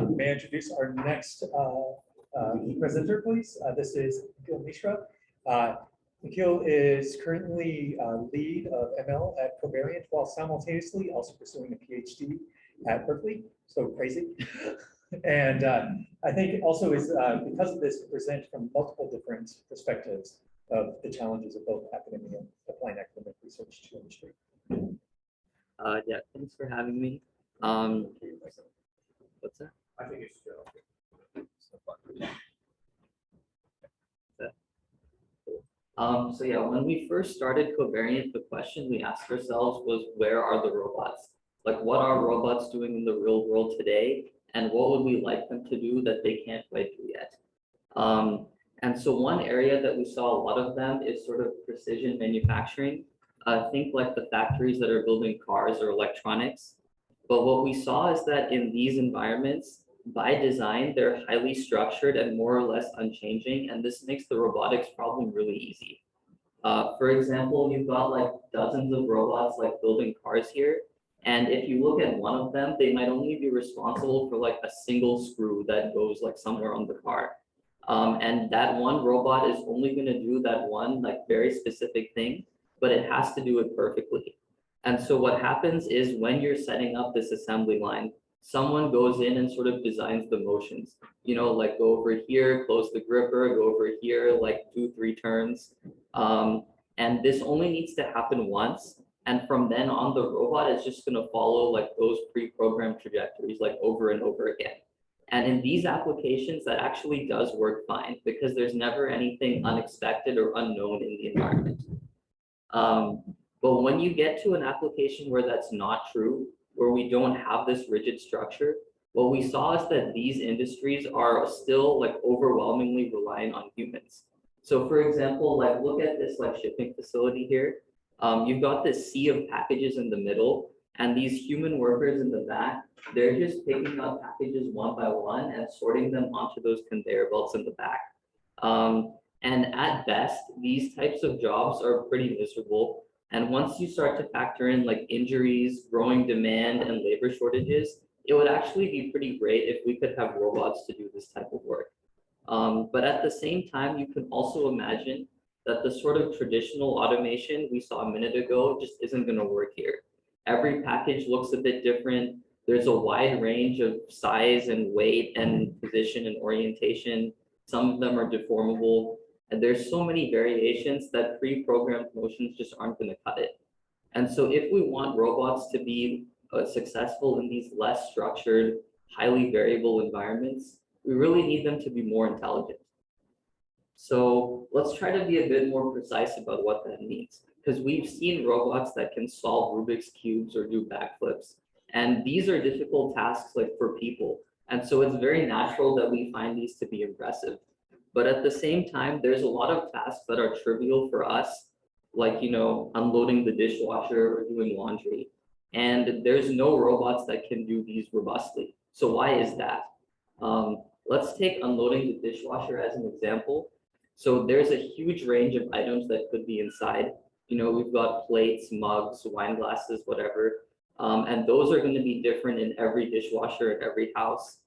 May I introduce our next presenter, please? This is Nikhil Mishra. Nikhil is currently lead of ML at Covariant while simultaneously also pursuing a PhD at Berkeley. So crazy. And I think also is because of this, we present from multiple different perspectives of the challenges of both academia and applying academic research to industry. Yeah, thanks for having me. What's that? I think it's still. So yeah, when we first started Covariant, the question we asked ourselves was, where are the robots? Like, what are robots doing in the real world today? And what would we like them to do that they can't quite do yet? And so one area that we saw a lot of them is sort of precision manufacturing. Think like the factories that are building cars or electronics. But what we saw is that in these environments, by design, they're highly structured and more or less unchanging, and this makes the robotics problem really easy. For example, you've got like dozens of robots like building cars here, and if you look at one of them, they might only be responsible for like a single screw that goes like somewhere on the car. And that one robot is only going to do that one like very specific thing, but it has to do it perfectly. And so what happens is when you're setting up this assembly line, someone goes in and sort of designs the motions, you know, like go over here, close the gripper, go over here, like 2-3 turns. And this only needs to happen once. And from then on, the robot is just going to follow like those pre-programmed trajectories, like over and over again. And in these applications, that actually does work fine because there's never anything unexpected or unknown in the environment. But when you get to an application where that's not true, where we don't have this rigid structure, what we saw is that these industries are still like overwhelmingly reliant on humans. So for example, like look at this like shipping facility here. You've got this sea of packages in the middle, and these human workers in the back, they're just picking up packages one by one and sorting them onto those conveyor belts in the back. And at best, these types of jobs are pretty miserable. And once you start to factor in like injuries, growing demand, and labor shortages, it would actually be pretty great if we could have robots to do this type of work. But at the same time, you can also imagine that the sort of traditional automation we saw a minute ago just isn't going to work here. Every package looks a bit different. There's a wide range of size and weight and position and orientation. Some of them are deformable. And there's so many variations that pre-programmed motions just aren't going to cut it. And so if we want robots to be successful in these less structured, highly variable environments, we really need them to be more intelligent. So let's try to be a bit more precise about what that means, because we've seen robots that can solve Rubik's cubes or do backflips. And these are difficult tasks like for people. And so it's very natural that we find these to be impressive. But at the same time, there's a lot of tasks that are trivial for us, like, you know, unloading the dishwasher or doing laundry. And there's no robots that can do these robustly. So why is that? Let's take unloading the dishwasher as an example. So there's a huge range of items that could be inside. You know, we've got plates, mugs, wine glasses, whatever. And those are going to be different in every dishwasher in every house.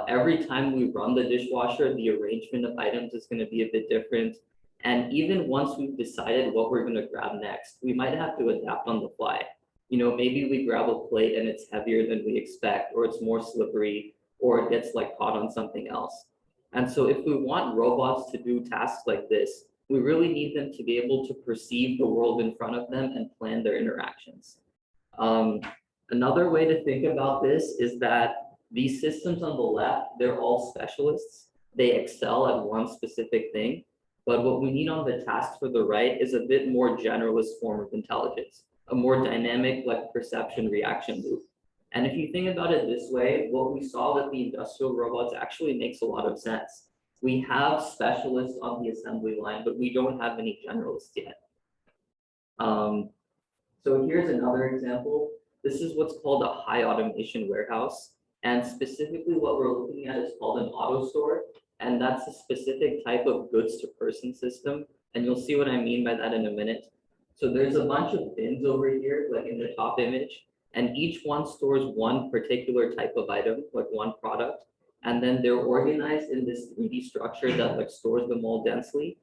Every time we run the dishwasher, the arrangement of items is going to be a bit different. And even once we've decided what we're going to grab next, we might have to adapt on the fly. You know, maybe we grab a plate and it's heavier than we expect, or it's more slippery, or it gets like caught on something else. And so if we want robots to do tasks like this, we really need them to be able to perceive the world in front of them and plan their interactions. Another way to think about this is that these systems on the left, they're all specialists. They excel at one specific thing. But what we need on the tasks for the right is a bit more generalist form of intelligence, a more dynamic like perception reaction loop. And if you think about it this way, what we saw with the industrial robots actually makes a lot of sense. We have specialists on the assembly line, but we don't have any generalists yet. So here's another example. This is what's called a high automation warehouse. And specifically what we're looking at is called an auto store. And that's a specific type of goods to person system. And you'll see what I mean by that in a minute. So there's a bunch of bins over here, like in the top image. And each one stores one particular type of item, like one product, and then they're organized in this 3D structure that like stores them all densely.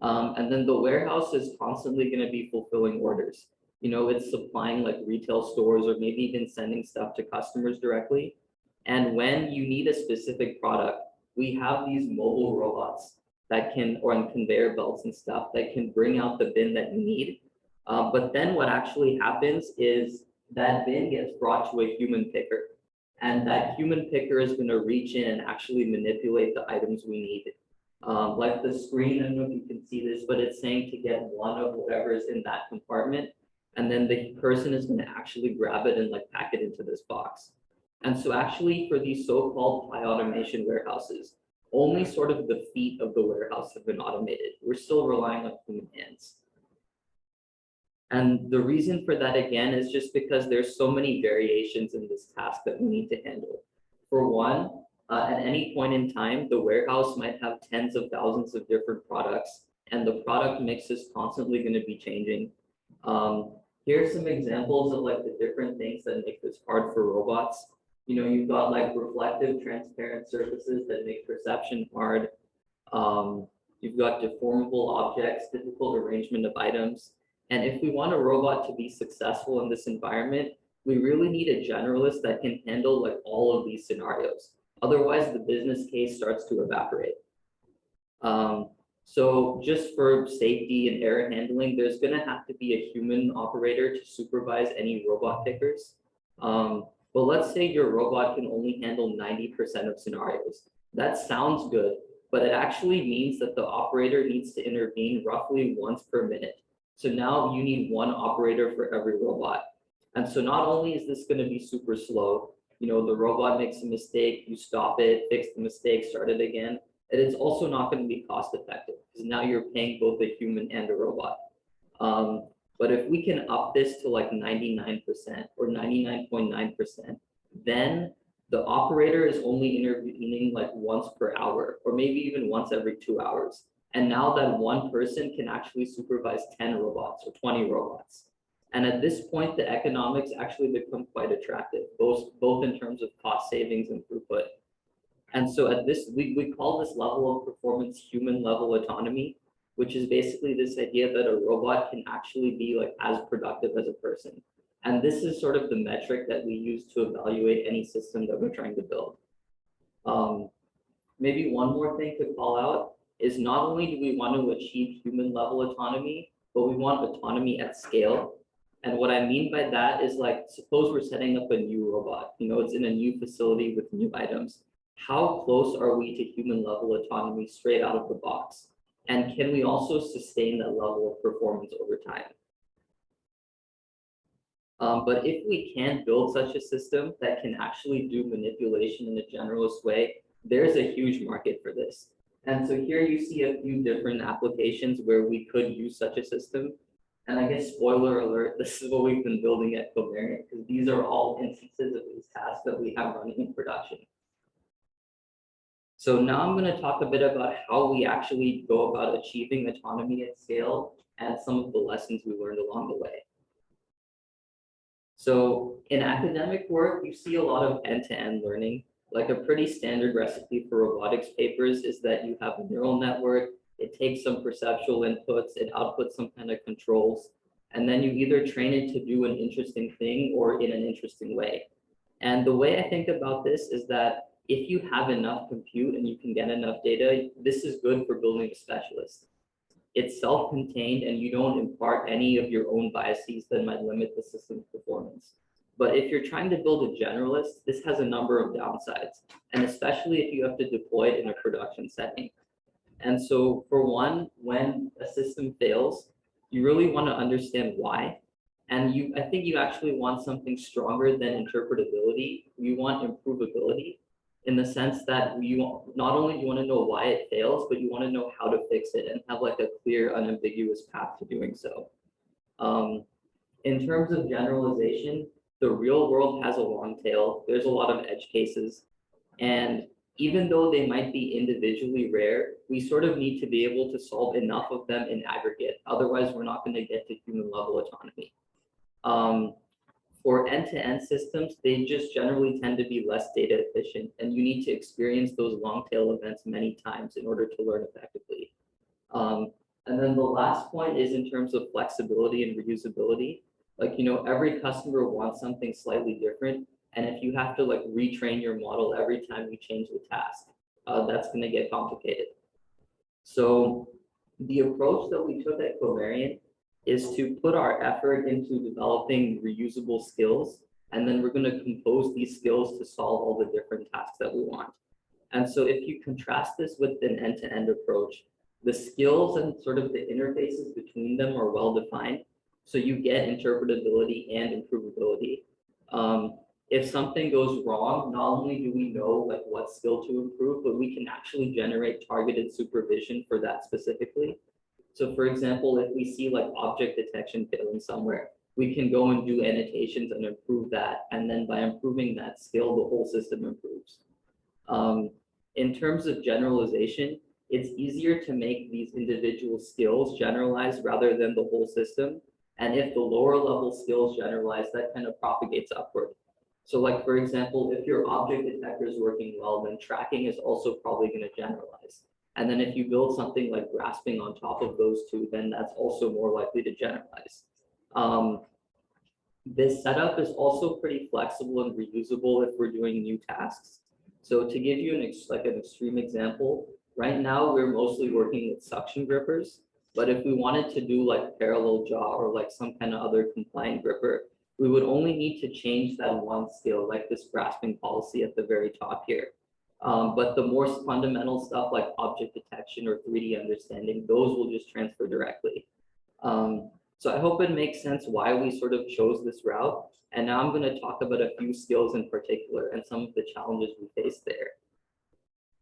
And then the warehouse is constantly going to be fulfilling orders. You know, it's supplying like retail stores or maybe even sending stuff to customers directly. And when you need a specific product, we have these mobile robots that can, or on conveyor belts and stuff, that can bring out the bin that you need. But then what actually happens is that bin gets brought to a human picker. And that human picker is going to reach in and actually manipulate the items we need. Like the screen, I don't know if you can see this, but it's saying to get one of whatever is in that compartment. And then the person is going to actually grab it and like pack it into this box. And so actually for these so-called high automation warehouses, only sort of the feet of the warehouse have been automated. We're still relying on human hands. And the reason for that, again, is just because there's so many variations in this task that we need to handle. For one, at any point in time, the warehouse might have tens of thousands of different products, and the product mix is constantly going to be changing. Here's some examples of like the different things that make this hard for robots. You know, you've got like reflective, transparent surfaces that make perception hard. You've got deformable objects, difficult arrangement of items. And if we want a robot to be successful in this environment, we really need a generalist that can handle like all of these scenarios. Otherwise, the business case starts to evaporate. So just for safety and error handling, there's going to have to be a human operator to supervise any robot pickers. But let's say your robot can only handle 90% of scenarios. That sounds good, but it actually means that the operator needs to intervene roughly once per minute. So now you need one operator for every robot. And so not only is this going to be super slow, you know, the robot makes a mistake, you stop it, fix the mistake, start it again. And it's also not going to be cost effective because now you're paying both a human and a robot. But if we can up this to like 99% or 99.9%, then the operator is only intervening like once per hour, or maybe even once every 2 hours. And now that one person can actually supervise 10 robots or 20 robots. And at this point, the economics actually become quite attractive, both in terms of cost savings and throughput. And so at this, we call this level of performance human level autonomy, which is basically this idea that a robot can actually be like as productive as a person. And this is sort of the metric that we use to evaluate any system that we're trying to build. Maybe one more thing to call out is not only do we want to achieve human level autonomy, but we want autonomy at scale. And what I mean by that is like, suppose we're setting up a new robot, you know, it's in a new facility with new items. How close are we to human level autonomy straight out of the box? And can we also sustain that level of performance over time? But if we can build such a system that can actually do manipulation in a generalist way, there's a huge market for this. And so here you see a few different applications where we could use such a system. And I guess spoiler alert, this is what we've been building at Covariant, because these are all instances of these tasks that we have running in production. So now I'm going to talk a bit about how we actually go about achieving autonomy at scale and some of the lessons we learned along the way. So in academic work, you see a lot of end-to-end learning. Like a pretty standard recipe for robotics papers is that you have a neural network, it takes some perceptual inputs, it outputs some kind of controls, and then you either train it to do an interesting thing or in an interesting way. And the way I think about this is that if you have enough compute and you can get enough data, this is good for building a specialist. It's self-contained and you don't impart any of your own biases that might limit the system's performance. But if you're trying to build a generalist, this has a number of downsides, and especially if you have to deploy it in a production setting. And so for one, when a system fails, you really want to understand why. And I think you actually want something stronger than interpretability. You want improvability in the sense that not only do you want to know why it fails, but you want to know how to fix it and have like a clear, unambiguous path to doing so. In terms of generalization, the real world has a long tail. There's a lot of edge cases. And even though they might be individually rare, we sort of need to be able to solve enough of them in aggregate. Otherwise, we're not going to get to human level autonomy. For end-to-end systems, they just generally tend to be less data efficient, and you need to experience those long tail events many times in order to learn effectively. And then the last point is in terms of flexibility and reusability. Like, every customer wants something slightly different. And if you have to like retrain your model every time you change the task, that's going to get complicated. So the approach that we took at Covariant is to put our effort into developing reusable skills, and then we're going to compose these skills to solve all the different tasks that we want. And so if you contrast this with an end-to-end approach, the skills and sort of the interfaces between them are well defined. So you get interpretability and improvability. If something goes wrong, not only do we know like what skill to improve, but we can actually generate targeted supervision for that specifically. So for example, if we see like object detection failing somewhere, we can go and do annotations and improve that. And then by improving that skill, the whole system improves. In terms of generalization, it's easier to make these individual skills generalized rather than the whole system. And if the lower level skills generalize, that kind of propagates upward. So like, for example, if your object detector is working well, then tracking is also probably going to generalize. And then if you build something like grasping on top of those two, then that's also more likely to generalize. This setup is also pretty flexible and reusable if we're doing new tasks. So to give you an extreme example, right now we're mostly working with suction grippers, but if we wanted to do like parallel jaw or like some kind of other compliant gripper, we would only need to change that one skill, like this grasping policy at the very top here. But the more fundamental stuff like object detection or 3D understanding, those will just transfer directly. So I hope it makes sense why we sort of chose this route. And now I'm going to talk about a few skills in particular and some of the challenges we face there.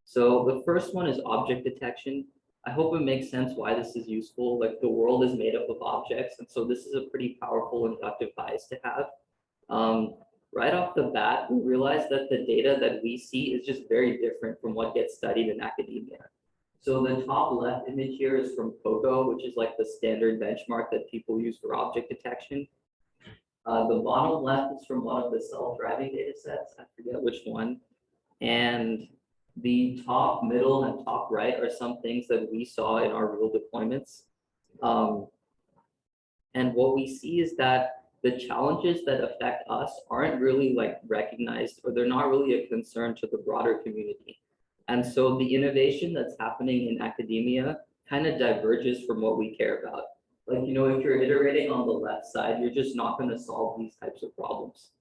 So the first one is object detection. I hope it makes sense why this is useful. Like the world is made up of objects, and so this is a pretty powerful inductive bias to have. Right off the bat, we realize that the data that we see is just very different from what gets studied in academia. So the top left image here is from COCO, which is like the standard benchmark that people use for object detection. The bottom left is from one of the self-driving data sets. I forget which one. And the top, middle, and top right are some things that we saw in our real deployments. And what we see is that the challenges that affect us aren't really like recognized, or they're not really a concern to the broader community. And so the innovation that's happening in academia kind of diverges from what we care about. Like, if you're iterating on the left side, you're just not going to solve these types of problems.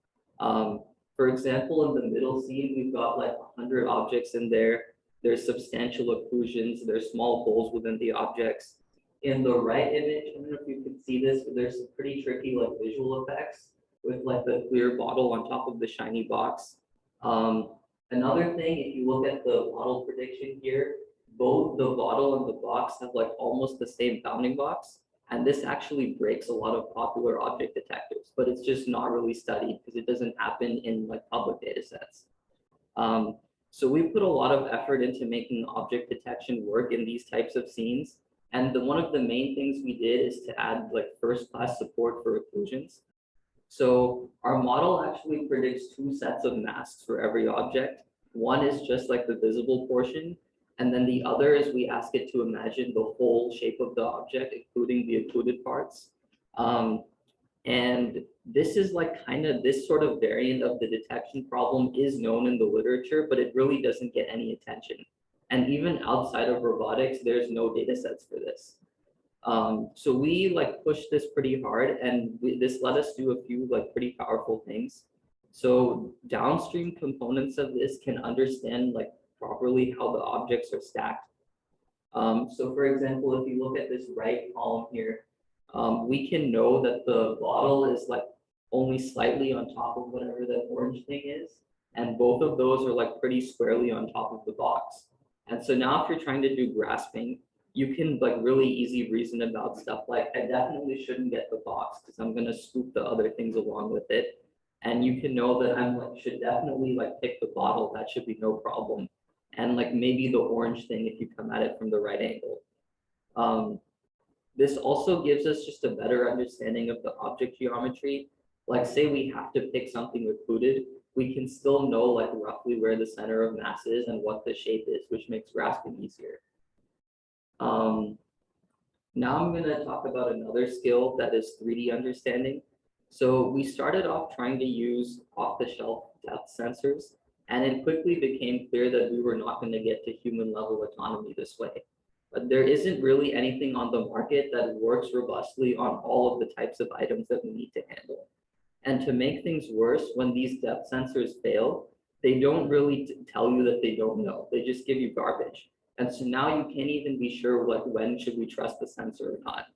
For example, in the middle scene, we've got like 100 objects in there. There's substantial occlusions. There's small holes within the objects. In the right image, I don't know if you can see this, but there's some pretty tricky like visual effects with like the clear bottle on top of the shiny box. Another thing, if you look at the bottle prediction here, both the bottle and the box have like almost the same bounding box. And this actually breaks a lot of popular object detectors, but it's just not really studied because it doesn't happen in like public data sets. So we put a lot of effort into making object detection work in these types of scenes. And one of the main things we did is to add like first-class support for occlusions. So our model actually predicts 2 sets of masks for every object. One is just like the visible portion, and then the other is we ask it to imagine the whole shape of the object, including the occluded parts. And this is like this sort of variant of the detection problem is known in the literature, but it really doesn't get any attention. And even outside of robotics, there's no data sets for this. So we like pushed this pretty hard, and this let us do a few like pretty powerful things. So downstream components of this can understand like properly how the objects are stacked. So for example, if you look at this right column here, we can know that the bottle is like only slightly on top of whatever that orange thing is. And both of those are like pretty squarely on top of the box. And so now if you're trying to do grasping, you can like really easy reason about stuff like, I definitely shouldn't get the box because I'm going to scoop the other things along with it. And you can know that I'm like, should definitely like pick the bottle. That should be no problem. And like maybe the orange thing if you come at it from the right angle. This also gives us just a better understanding of the object geometry. Like say we have to pick something occluded, we can still know like roughly where the center of mass is and what the shape is, which makes grasping easier. Now I'm going to talk about another skill that is 3D understanding. So we started off trying to use off-the-shelf depth sensors, and it quickly became clear that we were not going to get to human level autonomy this way. But there isn't really anything on the market that works robustly on all of the types of items that we need to handle. And to make things worse, when these depth sensors fail, they don't really tell you that they don't know. They just give you garbage. And so now you can't even be sure when should we trust the sensor or not.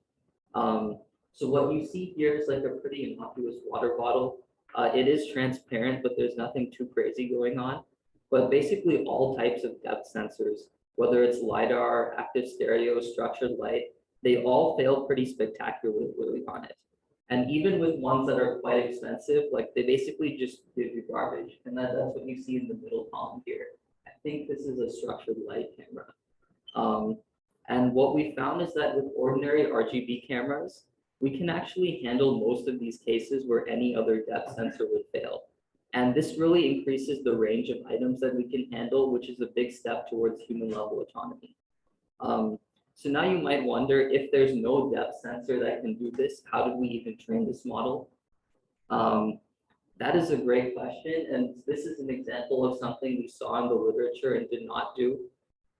So what you see here is like a pretty innocuous water bottle. It is transparent, but there's nothing too crazy going on. But basically all types of depth sensors, whether it's LiDAR, active stereo, structured light, they all fail pretty spectacularly on it. And even with ones that are quite expensive, like they basically just give you garbage. And that's what you see in the middle column here. I think this is a structured light camera. And what we found is that with ordinary RGB cameras, we can actually handle most of these cases where any other depth sensor would fail. And this really increases the range of items that we can handle, which is a big step towards human level autonomy. So now you might wonder, if there's no depth sensor that can do this, how did we even train this model? That is a great question, and this is an example of something we saw in the literature and did not do.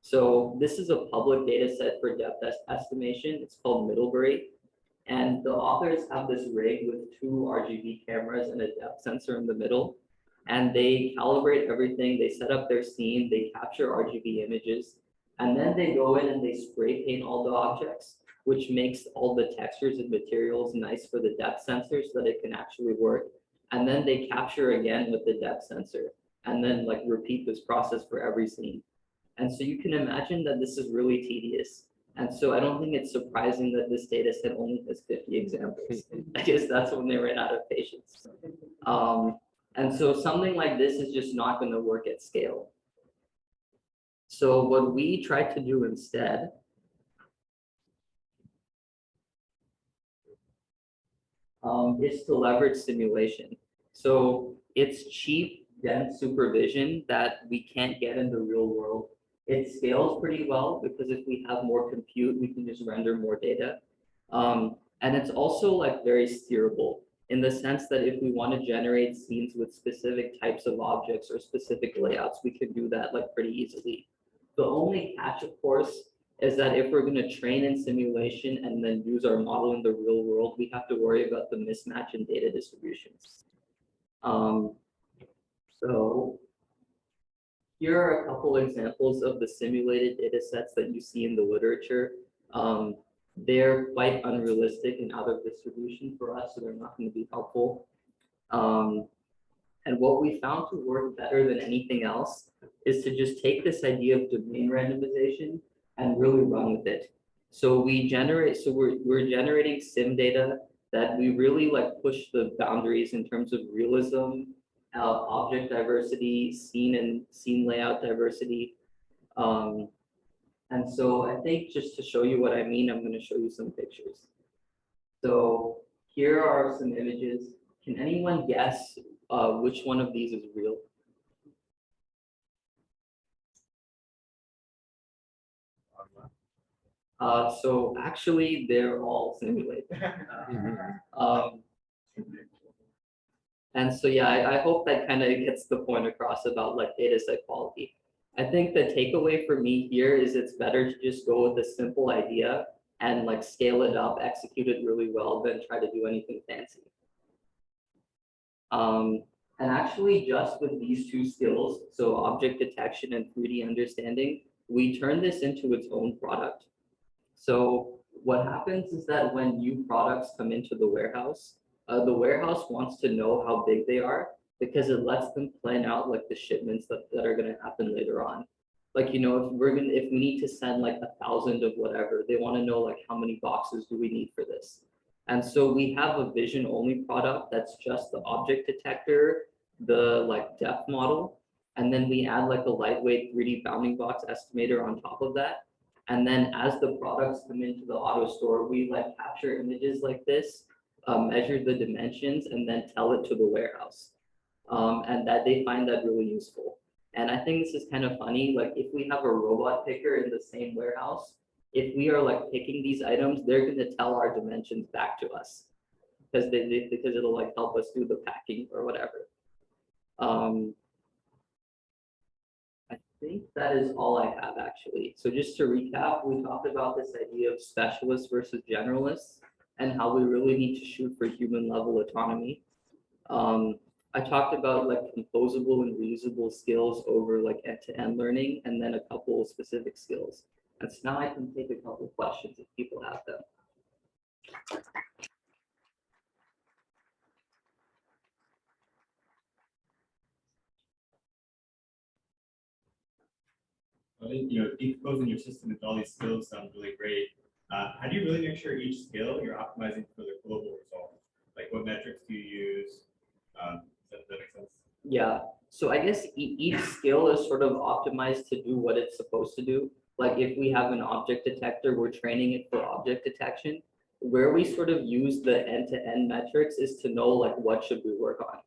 So this is a public data set for depth estimation. It's called Middlebury. And the authors have this rig with 2 RGB cameras and a depth sensor in the middle. And they calibrate everything. They set up their scene. They capture RGB images. And then they go in and they spray paint all the objects, which makes all the textures and materials nice for the depth sensor so that it can actually work. And then they capture again with the depth sensor and then like repeat this process for every scene. And so you can imagine that this is really tedious. And so I don't think it's surprising that this data set only has 50 examples. I guess that's when they ran out of patience. And so something like this is just not going to work at scale. So what we tried to do instead is to leverage simulation. So it's cheap, dense supervision that we can't get in the real world. It scales pretty well because if we have more compute, we can just render more data. And it's also like very steerable in the sense that if we want to generate scenes with specific types of objects or specific layouts, we can do that like pretty easily. The only catch, of course, is that if we're going to train in simulation and then use our model in the real world, we have to worry about the mismatch in data distributions. So here are a couple examples of the simulated data sets that you see in the literature. They're quite unrealistic and out of distribution for us, so they're not going to be helpful. And what we found to work better than anything else is to just take this idea of domain randomization and really run with it. So we're generating sim data that we really like push the boundaries in terms of realism, object diversity, scene layout diversity. And so I think just to show you what I mean, I'm going to show you some pictures. So here are some images. Can anyone guess which one of these is real? So actually, they're all simulated. And so, yeah, I hope that kind of gets the point across about like data set quality. I think the takeaway for me here is it's better to just go with a simple idea and like scale it up, execute it really well, than try to do anything fancy. And actually, just with these 2 skills, so object detection and 3D understanding, we turn this into its own product. So what happens is that when new products come into the warehouse wants to know how big they are because it lets them plan out like the shipments that are going to happen later on. Like, you know, if we need to send like 1,000 of whatever, they want to know like how many boxes do we need for this. And so we have a vision only product that's just the object detector, the like depth model, and then we add like a lightweight 3D bounding box estimator on top of that. And then as the products come into the auto store, we like capture images like this measure the dimensions, and then tell it to the warehouse. And that they find that really useful. And I think this is kind of funny, like if we have a robot picker in the same warehouse, if we are like picking these items, they're going to tell our dimensions back to us because it'll like help us do the packing or whatever. I think that is all I have actually. So just to recap, we talked about this idea of specialists versus generalists and how we really need to shoot for human level autonomy. I talked about like composable and reusable skills over like end-to-end learning, and then a couple of specific skills. And so now I can take a couple of questions if people have them. Decomposing your system with all these skills sounds really great. How do you really make sure each skill you're optimizing for the global result? Like what metrics do you use? Does that make sense? Yeah, so I guess each skill is sort of optimized to do what it's supposed to do. Like if we have an object detector, we're training it for object detection. Where we sort of use the end-to-end metrics is to know like what should we work on.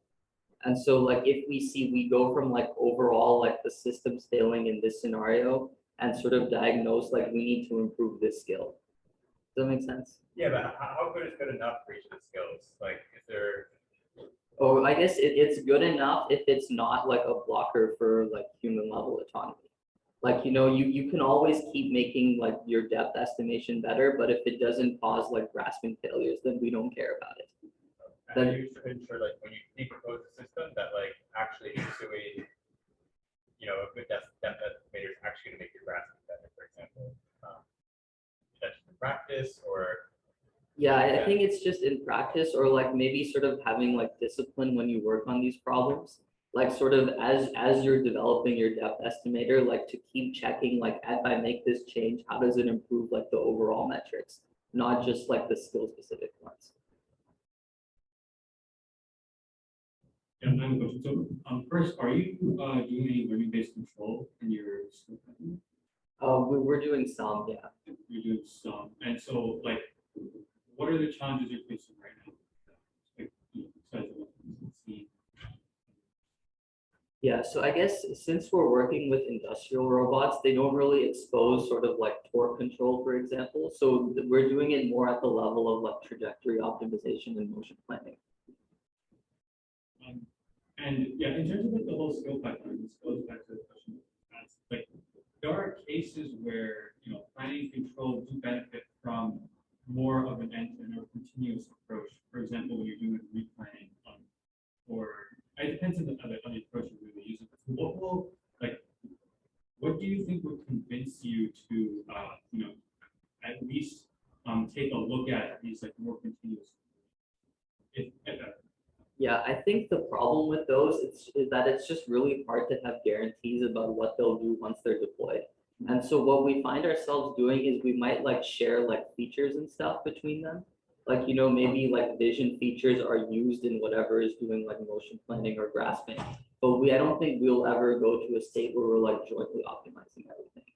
And so like if we see we go from like overall like the system's failing in this scenario and sort of diagnose like we need to improve this skill. Does that make sense? Yeah, but how good is good enough for each of the skills? Like is there Or I guess it's good enough if it's not like a blocker for like human level autonomy. Like, you can always keep making like your depth estimation better, but if it doesn't cause like grasping failures, then we don't care about it. and you should ensure like when you decompose the system that like actually issuing, a good depth estimator is actually going to make your grasping better, for example. That's in practice or Yeah, I think it's just in practice or like maybe sort of having like discipline when you work on these problems. Like sort of as you're developing your depth estimator, like to keep checking like if I make this change, how does it improve like the overall metrics, not just like the skill specific ones. Yeah, I have a question. So, first, are you doing any learning-based control in your skill pattern? We're doing some, yeah. You're doing some, and so, like, what are the challenges you're facing right now? Like, besides what we've seen. Yeah, so I guess since we're working with industrial robots, they don't really expose sort of like torque control, for example. So we're doing it more at the level of like trajectory optimization and motion planning. And yeah, in terms of like the whole skill pipeline, this goes back to the question. Like, there are cases where planning and control do benefit from more of an end-to-end or continuous approach. For example, when you're doing replanning, or it depends on the other approach you're really using. What do you think would convince you to at least take a look at these like more continuous, if ever? Yeah, I think the problem with those is that it's just really hard to have guarantees about what they'll do once they're deployed. And so what we find ourselves doing is we might like share like features and stuff between them. Like, maybe like vision features are used in whatever is doing like motion planning or grasping. But I don't think we'll ever go to a state where we're like jointly optimizing everything.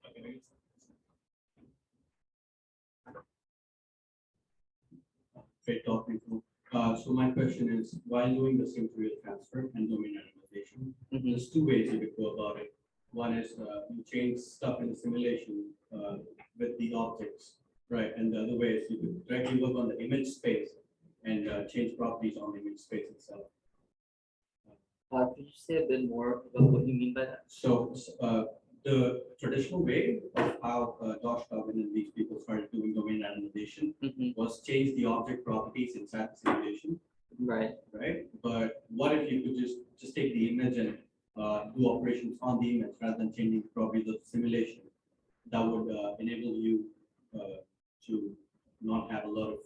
Okay. Great talking to you. So my question is, while doing the sim-to-real transfer and domain anonymization, there's two ways you could go about it. One is you change stuff in the simulation with the objects, right? And the other way is you could directly work on the image space and change properties on the image space itself. Could you say a bit more about what you mean by that? So the traditional way of how Josh Tobin and these people started doing domain anonymization was change the object properties inside the simulation. Right. Right. But what if you could just take the image and do operations on the image rather than changing properties of the simulation? That would enable you to not have a lot of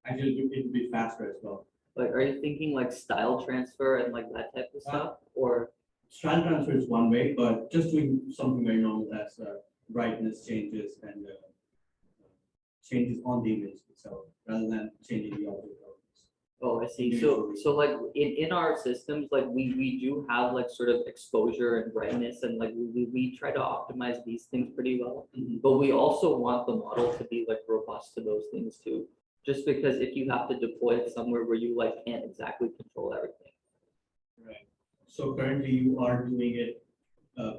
actually it would be faster as well. Like, are you thinking like style transfer and like that type of stuff, or? Style transfer is one way, but just doing something very normal as brightness changes and changes on the image itself, rather than changing the object properties. Oh, I see. So like in our systems, like we do have like sort of exposure and brightness, and like we try to optimize these things pretty well. But we also want the model to be like robust to those things too. just because if you have to deploy it somewhere where you like can't exactly control everything. Right. So currently you are doing it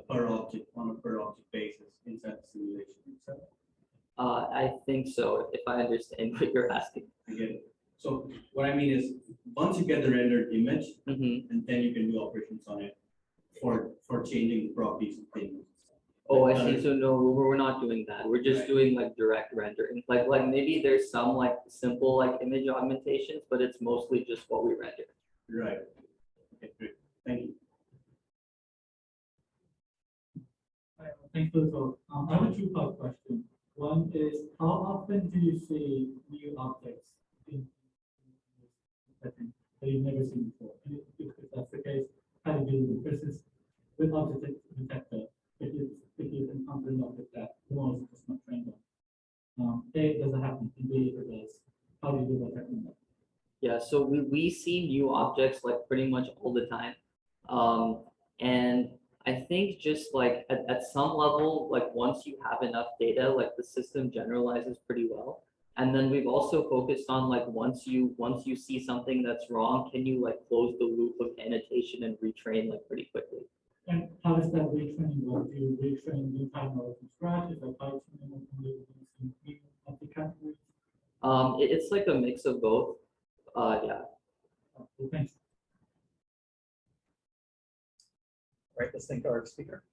per object, on a per object basis inside the simulation itself? I think so, if I understand what you're asking. I get it. So what I mean is, once you get the rendered image, Mhm. and then you can do operations on it for changing the properties of things. Oh, I see. So no, we're not doing that. We're just Right. doing like direct rendering. Like maybe there's some like simple like image augmentations, but it's mostly just what we render. Right. Okay, great. Thank you. Thanks for the talk. I have a two-part question. One is, how often do you see new objects in this setting that you've never seen before? And if that's the case, how do you deal with it? Versus with object detector, if you encounter an object that the model is just not trained on. A, does it happen? And B, if it does, how do you do that? Yeah, so we see new objects like pretty much all the time. And I think just like at some level, like once you have enough data, like the system generalizes pretty well. And then we've also focused on like once you see something that's wrong, can you like close the loop of annotation and retrain like pretty quickly? And how does that retraining work? Do you retrain the entire model from scratch? Is that fine tuning only using new object categories? It's like a mix of both. Yeah. Well, thanks. Right, let's thank our speaker.